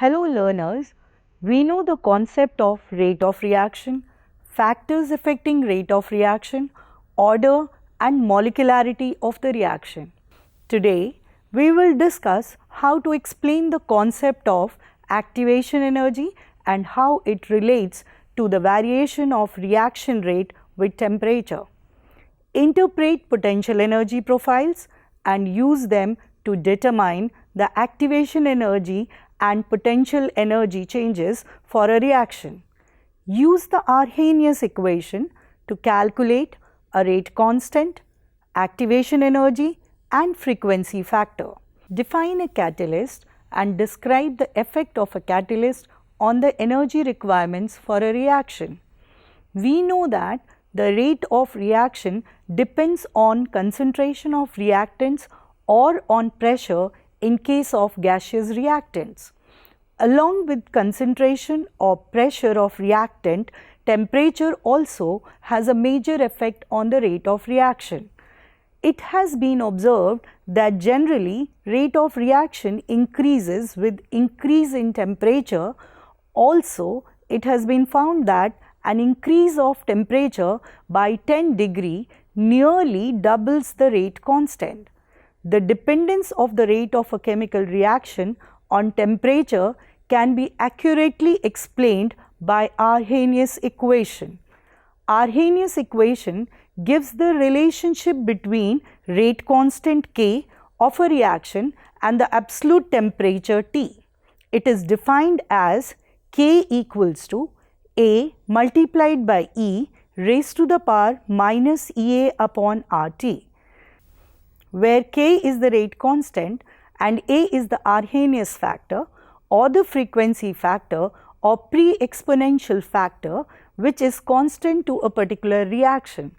Hello learners, we know the concept of rate of reaction, factors affecting rate of reaction, order and molecularity of the reaction. Today, we will discuss how to explain the concept of activation energy and how it relates to the variation of reaction rate with temperature. Interpret potential energy profiles and use them to determine the activation energy and potential energy changes for a reaction. Use the Arrhenius equation to calculate a rate constant, activation energy and frequency factor. Define a catalyst and describe the effect of a catalyst on the energy requirements for a reaction. We know that the rate of reaction depends on concentration of reactants or on pressure in case of gaseous reactants. Along with concentration or pressure of reactant, temperature also has a major effect on the rate of reaction. It has been observed that generally rate of reaction increases with increase in temperature. Also, it has been found that an increase of temperature by 10 degree nearly doubles the rate constant. The dependence of the rate of a chemical reaction on temperature can be accurately explained by Arrhenius equation. Arrhenius equation gives the relationship between rate constant K of a reaction and the absolute temperature T. It is defined as K equals to A multiplied by E raised to the power minus EA upon RT, where K is the rate constant and A is the Arrhenius factor or the frequency factor or pre-exponential factor which is constant to a particular reaction.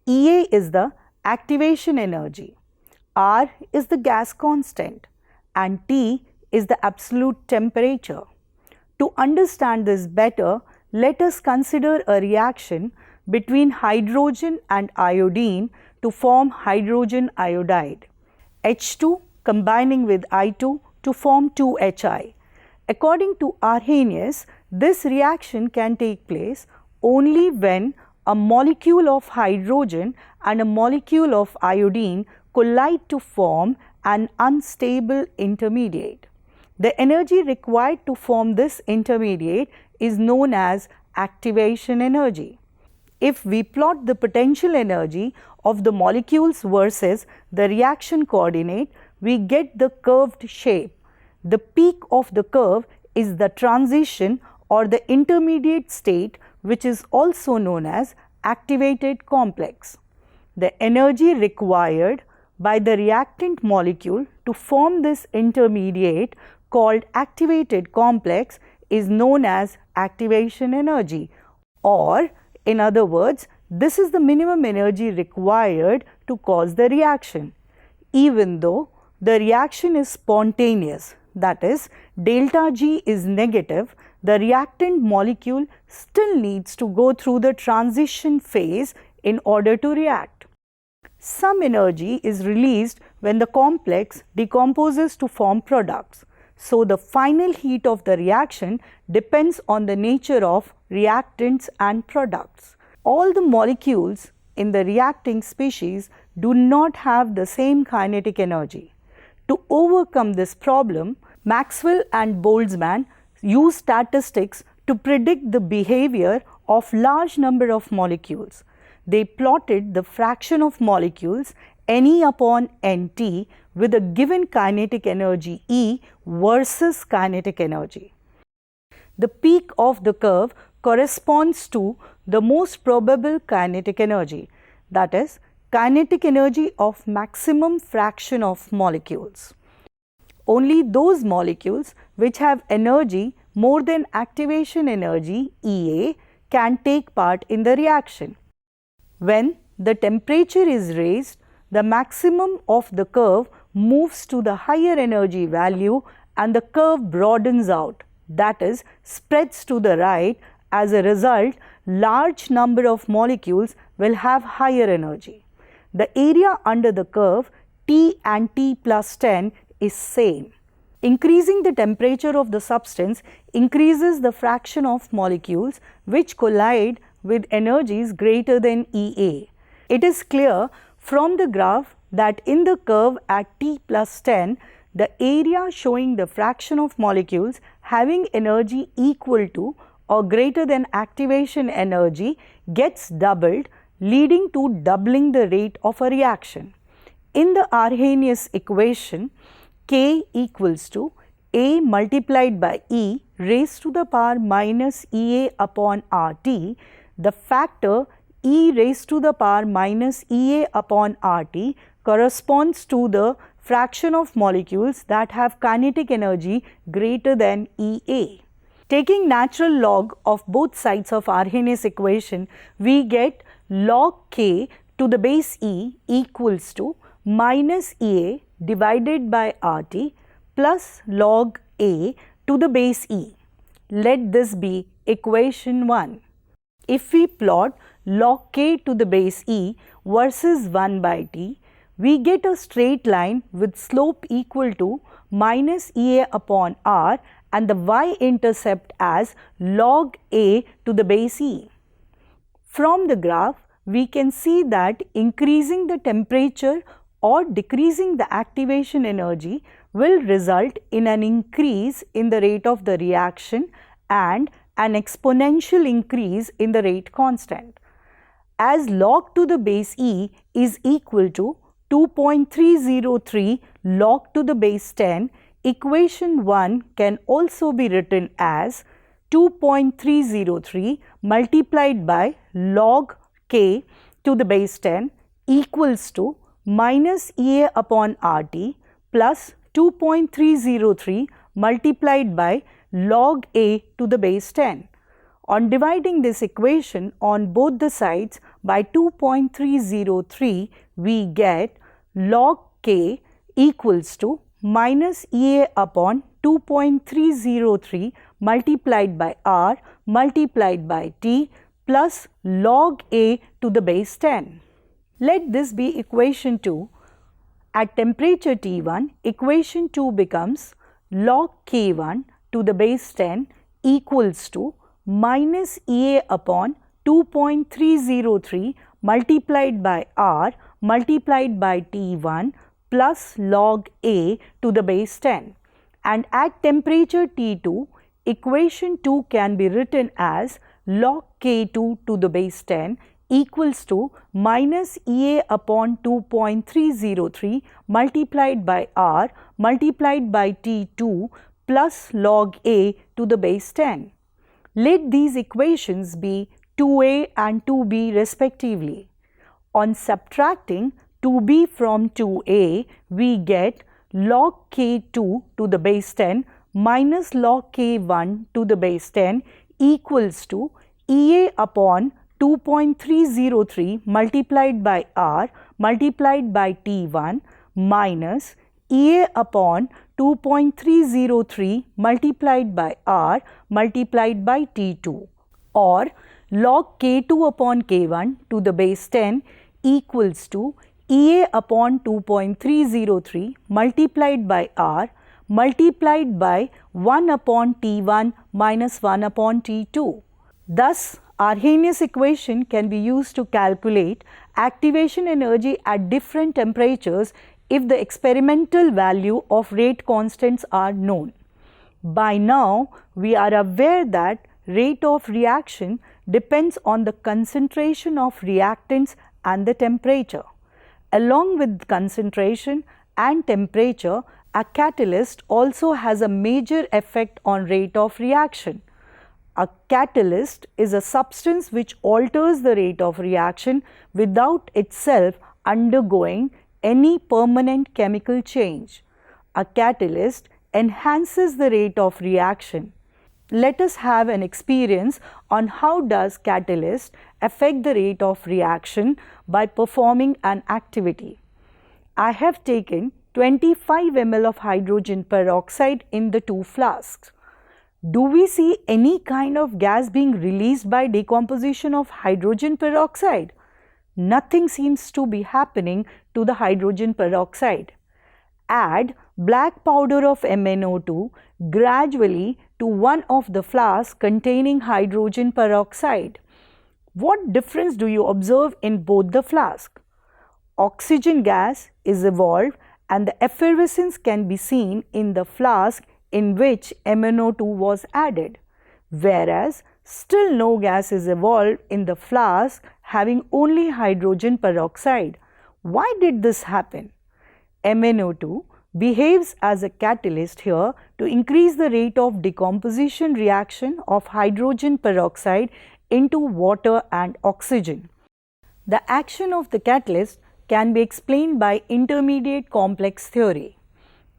EA is the activation energy, R is the gas constant and T is the absolute temperature. To understand this better, let us consider a reaction between hydrogen and iodine to form hydrogen iodide, H2 combining with I2 to form 2HI. According to Arrhenius, this reaction can take place only when a molecule of hydrogen and a molecule of iodine collide to form an unstable intermediate. The energy required to form this intermediate is known as activation energy. If we plot the potential energy of the molecules versus the reaction coordinate, we get the curved shape. The peak of the curve is the transition or the intermediate state, which is also known as activated complex. The energy required by the reactant molecule to form this intermediate called activated complex is known as activation energy, or in other words, this is the minimum energy required to cause the reaction. Even though the reaction is spontaneous, that is, delta G is negative, the reactant molecule still needs to go through the transition phase in order to react. Some energy is released when the complex decomposes to form products. So, the final heat of the reaction depends on the nature of reactants and products. All the molecules in the reacting species do not have the same kinetic energy. To overcome this problem, Maxwell and Boltzmann used statistics to predict the behavior of large number of molecules. They plotted the fraction of molecules Ne upon Nt with a given kinetic energy E versus kinetic energy. The peak of the curve corresponds to the most probable kinetic energy, that is, kinetic energy of maximum fraction of molecules. Only those molecules which have energy more than activation energy EA can take part in the reaction. When the temperature is raised, the maximum of the curve moves to the higher energy value and the curve broadens out, that is, spreads to the right. As a result, large number of molecules will have higher energy. The area under the curve T and T plus 10 is same. Increasing the temperature of the substance increases the fraction of molecules which collide with energies greater than EA. It is clear from the graph that in the curve at T plus 10, the area showing the fraction of molecules having energy equal to or greater than activation energy gets doubled, leading to doubling the rate of a reaction. In the Arrhenius equation, K equals to A multiplied by E raised to the power minus EA upon RT. The factor E raised to the power minus EA upon RT corresponds to the fraction of molecules that have kinetic energy greater than EA. Taking natural log of both sides of Arrhenius equation, we get log K to the base E equals to minus EA divided by RT plus log A to the base E. Let this be equation 1. If we plot log K to the base E versus 1 by T, we get a straight line with slope equal to minus EA upon R and the y-intercept as log A to the base E. From the graph, we can see that increasing the temperature or decreasing the activation energy will result in an increase in the rate of the reaction and an exponential increase in the rate constant. As log to the base E is equal to 2.303 log to the base 10, equation 1 can also be written as 2.303 multiplied by log K to the base 10 equals to minus EA upon RT plus 2.303 multiplied by log A to the base 10. On dividing this equation on both the sides by 2.303, we get log K equals to minus EA upon 2.303 multiplied by R multiplied by T plus log A to the base 10. Let this be equation 2. At temperature T1, equation 2 becomes log K1 to the base 10 equals to minus EA upon 2.303 multiplied by R multiplied by T1 plus log A to the base 10. And at temperature T2, equation 2 can be written as log K2 to the base 10 equals to minus EA upon 2.303 multiplied by R multiplied by T2 plus log A to the base 10. Let these equations be 2A and 2B respectively. On subtracting 2B from 2A, we get log K2 to the base 10 minus log K1 to the base 10 equals to EA upon 2.303 multiplied by R multiplied by T1 minus EA upon 2.303 multiplied by R multiplied by T2, or log K2 upon K1 to the base 10 equals to EA upon 2.303 multiplied by R multiplied by 1 upon T1 minus 1 upon T2. Thus, Arrhenius equation can be used to calculate activation energy at different temperatures if the experimental value of rate constants are known. By now, we are aware that rate of reaction depends on the concentration of reactants and the temperature. Along with concentration and temperature, a catalyst also has a major effect on rate of reaction. A catalyst is a substance which alters the rate of reaction without itself undergoing any permanent chemical change. A catalyst enhances the rate of reaction. Let us have an experience on how does catalyst affect the rate of reaction by performing an activity. I have taken 25 ml of hydrogen peroxide in the two flasks. Do we see any kind of gas being released by decomposition of hydrogen peroxide? Nothing seems to be happening to the hydrogen peroxide. Add black powder of MnO2 gradually to one of the flasks containing hydrogen peroxide. What difference do you observe in both the flasks? Oxygen gas is evolved and the effervescence can be seen in the flask in which MnO2 was added, whereas still no gas is evolved in the flask having only hydrogen peroxide. Why did this happen? MnO2 behaves as a catalyst here to increase the rate of decomposition reaction of hydrogen peroxide into water and oxygen. The action of the catalyst can be explained by intermediate complex theory.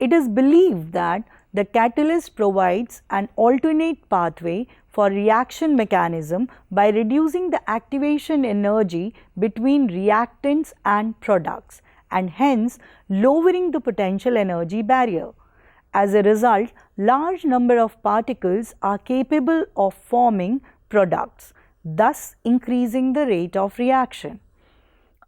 It is believed that the catalyst provides an alternate pathway for reaction mechanism by reducing the activation energy between reactants and products and hence lowering the potential energy barrier. As a result, large number of particles are capable of forming products, thus increasing the rate of reaction.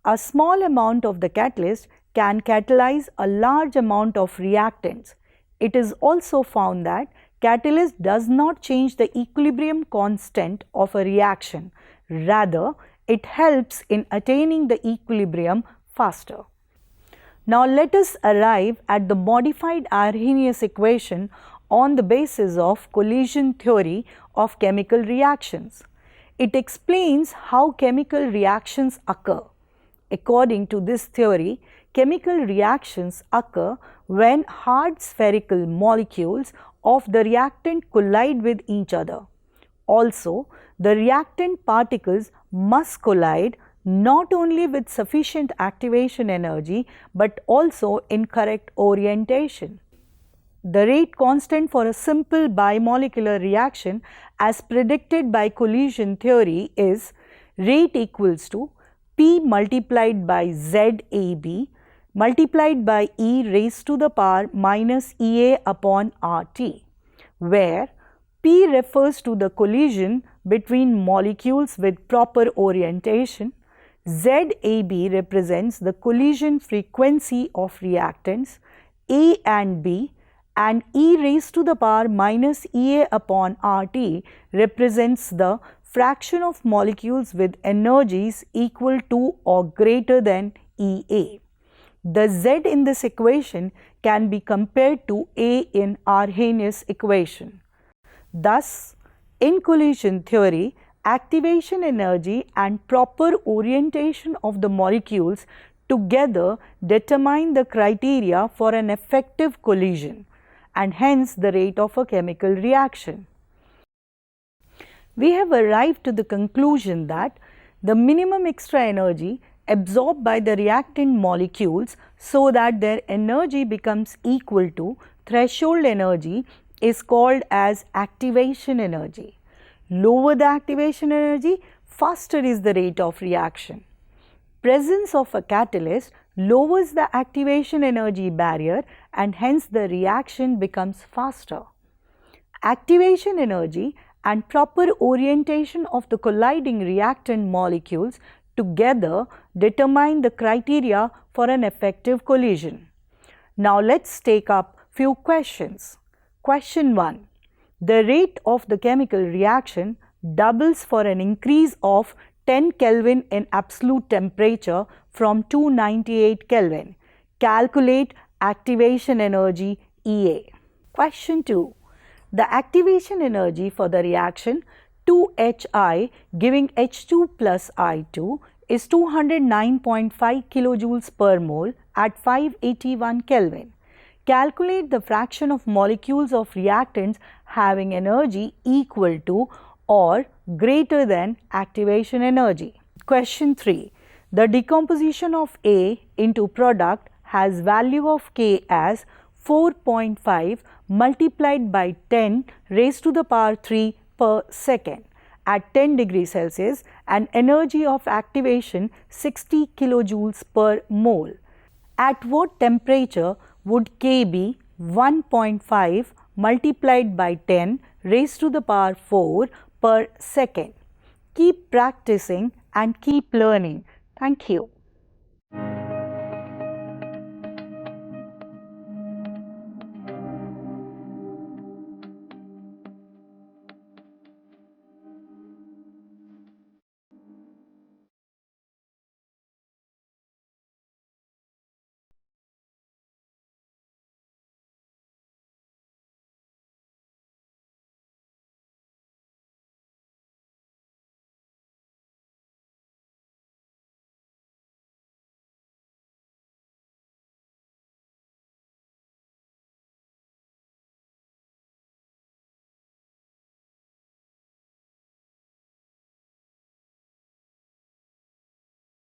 A small amount of the catalyst can catalyze a large amount of reactants. It is also found that catalyst does not change the equilibrium constant of a reaction. Rather, it helps in attaining the equilibrium faster. Now let us arrive at the modified Arrhenius equation on the basis of collision theory of chemical reactions. It explains how chemical reactions occur. According to this theory, chemical reactions occur when hard spherical molecules of the reactant collide with each other. Also, the reactant particles must collide not only with sufficient activation energy but also in correct orientation. The rate constant for a simple bimolecular reaction as predicted by collision theory is rate equals to P multiplied by ZAB multiplied by e raised to the power minus EA upon RT, where P refers to the collision between molecules with proper orientation, ZAB represents the collision frequency of reactants, A and B, and e raised to the power minus EA upon RT represents the fraction of molecules with energies equal to or greater than EA. The Z in this equation can be compared to A in Arrhenius equation. Thus, in collision theory, activation energy and proper orientation of the molecules together determine the criteria for an effective collision and hence the rate of a chemical reaction. We have arrived to the conclusion that the minimum extra energy absorbed by the reactant molecules so that their energy becomes equal to threshold energy is called as activation energy. Lower the activation energy, faster is the rate of reaction. Presence of a catalyst lowers the activation energy barrier and hence the reaction becomes faster. Activation energy and proper orientation of the colliding reactant molecules together determine the criteria for an effective collision. Now let's take up few questions. Question 1. The rate of the chemical reaction doubles for an increase of 10 Kelvin in absolute temperature from 298 Kelvin. Calculate activation energy EA. Question 2. The activation energy for the reaction 2HI giving H2 plus I2 is 209.5 kilojoules per mole at 581 Kelvin. Calculate the fraction of molecules of reactants having energy equal to or greater than activation energy. Question 3. The decomposition of A into product has value of K as 4.5 multiplied by 10 raised to the power 3 per second at 10 degrees Celsius and energy of activation 60 kilojoules per mole. At what temperature would K be 1.5 multiplied by 10 raised to the power 4 per second? Keep practicing and keep learning. Thank you.